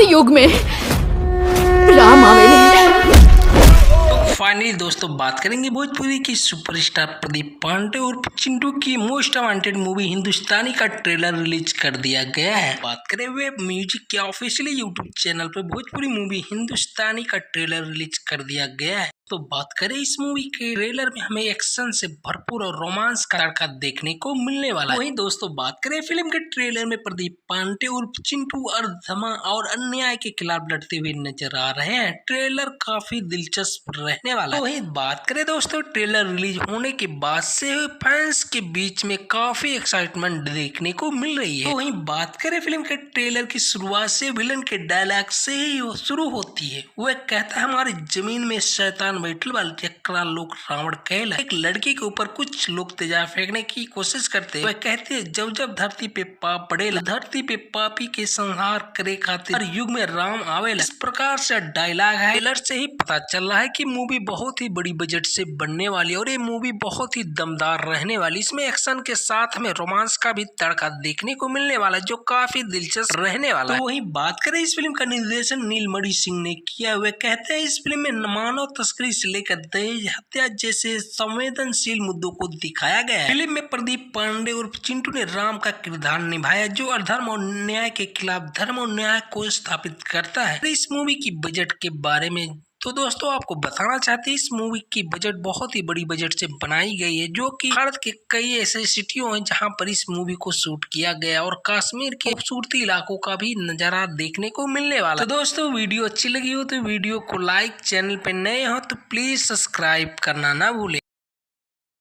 हर युग में राम आवेले। फाइनली दोस्तों बात करेंगे भोजपुरी की सुपरस्टार प्रदीप पांडे और चिंटू की मोस्ट वांटेड मूवी हिंदुस्तानी का ट्रेलर रिलीज कर दिया गया है। बात करें हुए म्यूजिक के ऑफिशियली यूट्यूब चैनल पर भोजपुरी मूवी हिंदुस्तानी का ट्रेलर रिलीज कर दिया गया है। तो बात करें इस मूवी के ट्रेलर में हमें एक्शन से भरपूर और रोमांस का तड़का देखने को मिलने वाला है। वहीं दोस्तों बात करें फिल्म के ट्रेलर में प्रदीप पांडे और चिंटू अर्धमा और अन्याय के खिलाफ लड़ते हुए नजर आ रहे हैं। ट्रेलर काफी दिलचस्प रहने वाला है। वहीं बात करें दोस्तों ट्रेलर रिलीज होने के बाद से फैंस के बीच में काफी एक्साइटमेंट देखने को मिल रही है। वहीं बात करें फिल्म के ट्रेलर की शुरुआत से विलन के डायलॉग से ही शुरू होती है। वह कहता है हमारी जमीन में शैतान बैठल वाले जकरा लोग रावण कहला। एक लड़की के ऊपर कुछ लोग तेजाब फेंकने की कोशिश करते हैं। वह कहते हैं जब जब धरती पे पाप बढ़ेला धरती पे पापी के संहार करे खातिर हर युग में राम आवेला। इस प्रकार से डायलॉग है। ट्रेलर से ही पता चल रहा है कि मूवी बहुत ही बड़ी बजट से बनने वाली और ये मूवी बहुत ही दमदार रहने वाली। इसमें एक्शन के साथ में रोमांस का भी तड़का देखने को मिलने वाला जो काफी दिलचस्प रहने वाला है। तो वहीं बात करें इस फिल्म का निर्देशन नीलमणि सिंह ने किया। वे कहते हैं इस फिल्म में मानव तस्करी से लेकर दहेज हत्या जैसे संवेदनशील मुद्दों को दिखाया गया है। फिल्म में प्रदीप पांडे और चिंटू ने राम का किरदार निभाया जो अधर्म और न्याय के खिलाफ धर्म और न्याय को स्थापित करता है। इस मूवी की बजट के बारे में तो दोस्तों आपको बताना चाहते हैं इस मूवी की बजट बहुत ही बड़ी बजट से बनाई गई है जो कि भारत के कई ऐसे सिटियों हैं जहां पर इस मूवी को शूट किया गया और कश्मीर के खूबसूरती इलाकों का भी नजारा देखने को मिलने वाला। तो दोस्तों वीडियो अच्छी लगी हो तो वीडियो को लाइक, चैनल पे नए हो तो प्लीज सब्सक्राइब करना ना भूलें।